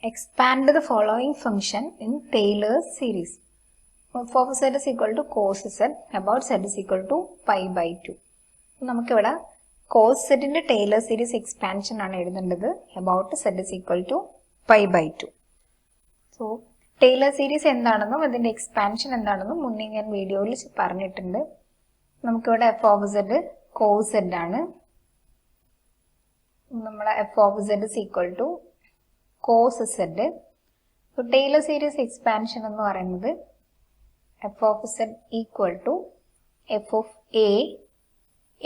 Expand the following function in Taylor's series. F of z is equal to cos z, about z is equal to pi by 2. നമുക്ക് ഇവിടെ cos z ന്റെ Taylor series expansion ആണ് എഴുതേണ്ടത്. About z is equal to pi by 2. So, Taylor series എന്താണെന്നും അതിന്റെ expansion എന്താണെന്നും മുന്നേ ഞാൻ വീഡിയോയിൽ പറഞ്ഞിട്ടുണ്ട്. നമുക്കിവിടെ f of z cos z ആണ്. നമ്മളെ f of z is equal to cos z. So, Taylor series expansion എന്ന് പറയുന്നത് f of z equal to f of a.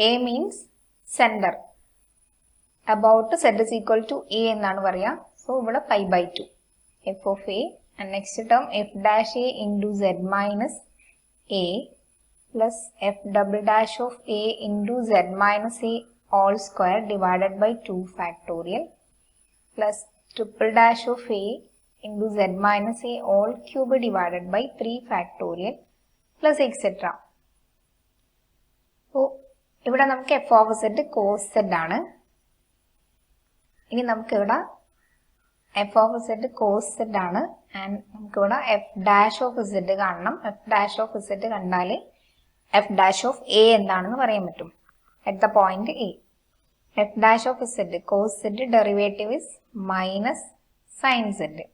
A means center. About z is equal to a എന്നാണ് പറയാ. So, ഇവിടെ pi by 2. f of a and next term f dash a into z minus a plus f double dash of a into z minus a all square divided by 2 factorial plus triple dash of a into z minus a all cube divided by 3 factorial plus etc. So, ഇവിടെ നമുക്ക് f of z cos z ആണ്. ഇനി നമുക്ക് ഇവിടെ f of z cos z ആണ് and നമുക്ക് ഇവിടെ f dash of z കാണണം. f dash of z കണ്ടാൽ f dash of a എന്താണെന്ന് പറയാൻ പറ്റും. At the point a. f dash of z cos z derivative is minus sin z.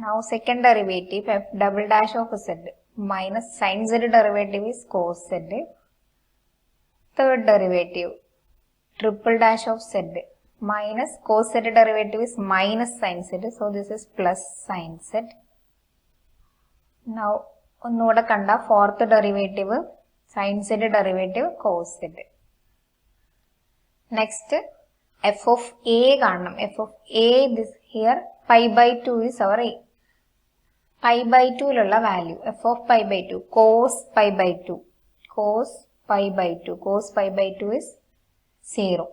Now second derivative f double dash of z minus sin z derivative is cos z. Third derivative triple dash of z minus cos z derivative is minus sin z. So this is plus sin z. Now ഒന്നുകൂടെ കണ്ട fourth derivative sin z derivative cos z. Next f of a കാണണം. f of a this here pi by 2 is our a. pi by 2 ലുള്ള value f of pi by 2 cos pi by 2 cos pi by 2 cos pi by 2 is 0.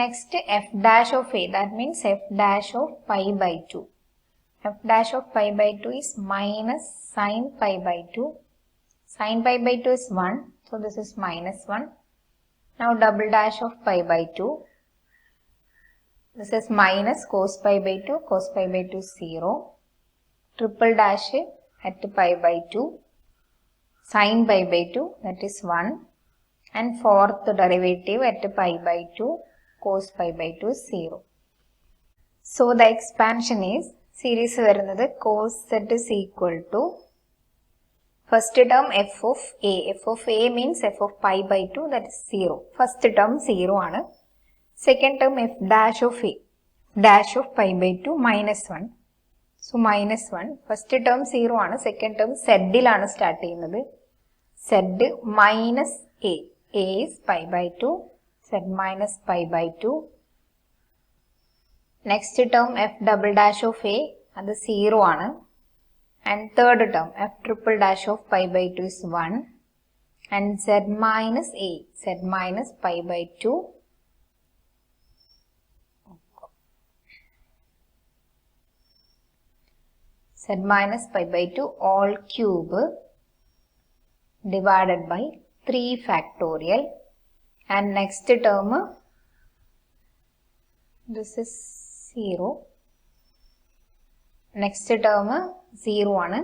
Next f dash of a, that means f dash of pi by 2. f dash of pi by 2 is minus sin pi by 2. Sin pi by 2 is 1, so this is minus 1. Now double dash of pi by 2. This is minus cos pi by 2, cos pi by 2 is 0. Triple dash at pi by 2. Sin pi by 2, that is 1. And fourth derivative at pi by 2, cos pi by 2 is 0. So the expansion is, series വരുന്നത് cos z is equal to first term f of a. f of a means f of pi by 2, that is 0. First term 0 ആണ്. Second term f dash of a, dash of pi by 2 minus 1. So minus 1. First term 0 ആണ്. Second term z ലാണ് start ചെയ്യുന്നത്. z minus a. a is pi by 2. z minus pi by 2. Next term f double dash of a, അത് 0 ആണ്. And third term f triple dash of pi by 2 is 1. And z minus a, z minus pi by 2. z minus pi by 2 all cube divided by 3 factorial. And next term, this is 0. Next term 0 ആണ്.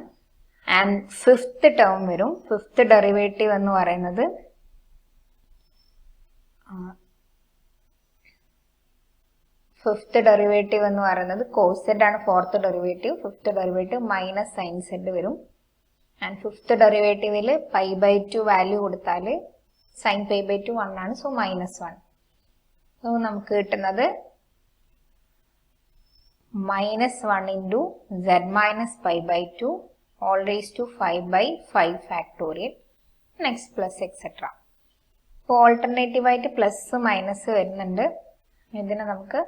And fifth term വരും. Fifth derivative എന്ന് പറയുന്നത് cos z ആണ്. fourth derivative. Fifth derivative minus sin z വരും. And fifth derivative pi by 2 value കൊടുത്താൽ sin pi by 2 1 ആണ്. So minus 1. So നമുക്ക് കിട്ടുന്നത് minus 1 into z minus pi by 2 all raised to 5 by 5 factorial. Next plus etc. അപ്പോൾ alternative ആയിട്ട് plus minus വരുന്നുണ്ട്. ഇതിനെ നമുക്ക്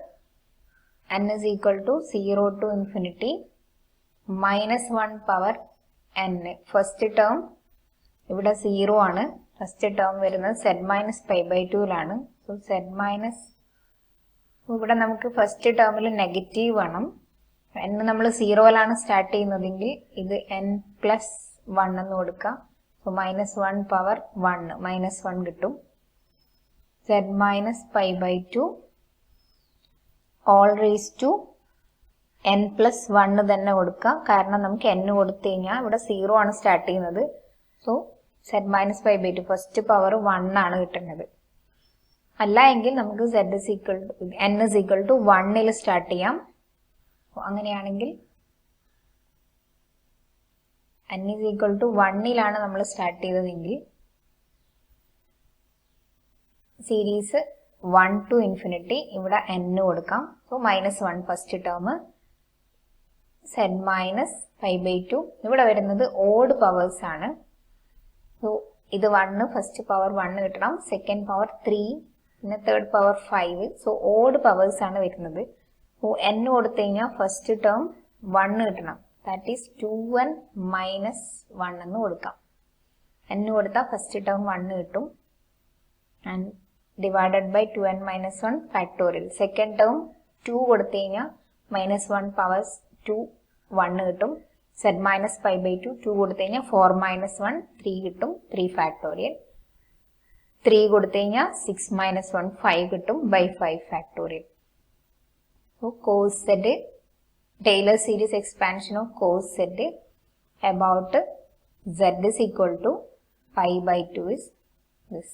n is equal to 0 to infinity minus 1 power n. First term ഇവിടെ 0 ആണ്. First term വരുന്നത് z minus pi by 2 ലാണ്. So z minus, ഇവിടെ നമുക്ക് ഫസ്റ്റ് ടേമിൽ നെഗറ്റീവ് വേണം. n നമ്മൾ 0 ലാണ് സ്റ്റാർട്ട് ചെയ്യുന്നതെങ്കിൽ ഇത് n പ്ലസ് 1 എന്ന് കൊടുക്കാം. സോ മൈനസ് 1 പവർ 1 മൈനസ് 1 കിട്ടും. z minus pi by 2 all raised to n plus 1 തന്നെ കൊടുക്കുക. കാരണം നമുക്ക് n കൊടുത്തു കഴിഞ്ഞാൽ ഇവിടെ 0 ആണ് സ്റ്റാർട്ട് ചെയ്യുന്നത്. So z minus pi by 2 first power 1 ആണ് കിട്ടുന്നത്. അല്ല എങ്കിൽ നമുക്ക് n is equal to 1 start ചെയ്യാം. അങ്ങനെയാണെങ്കിൽ n is equal to 1 നമ്മൾ സ്റ്റാർട്ട് ചെയ്തതെങ്കിൽ സീരീസ് 1 to infinity ഇവിടെ n കൊടുക്കാം. So minus 1 first term, z minus pi by 2. ഇവിടെ വരുന്നത് ഓഡ് പവേഴ്സ് ആണ്. സോ ഇത് 1 ഫസ്റ്റ് പവർ 1 കിട്ടണം, സെക്കൻഡ് പവർ 3, പിന്നെ third power 5. So odd powers ആണ് വരുന്നത്. സോ n കൊടുത്തു കഴിഞ്ഞാൽ ഫസ്റ്റ് ടേം 1 കിട്ടണം. ദാറ്റ് ഈസ് 2n മൈനസ് 1 എന്ന് കൊടുക്കാം. n കൊടുത്താൽ ഫസ്റ്റ് ടേം 1 കിട്ടും. And divided by 2n minus 1 factorial. Second term 2 കൊടുത്തു കഴിഞ്ഞാൽ മൈനസ് 1 പവേഴ്സ് 2 1 കിട്ടും. z മൈനസ് പൈ ബൈ 2 2 കൊടുത്തു കഴിഞ്ഞാൽ 4 മൈനസ് 1 3 കിട്ടും, 3 ഫാക്ടോറിയൽ. 3 കൊടുത്തു കഴിഞ്ഞാൽ 6 മൈനസ് 1 5 കിട്ടും by 5 factorial. So cos z, Taylor series expansion of cos z about z is equal to pi by 2 is this.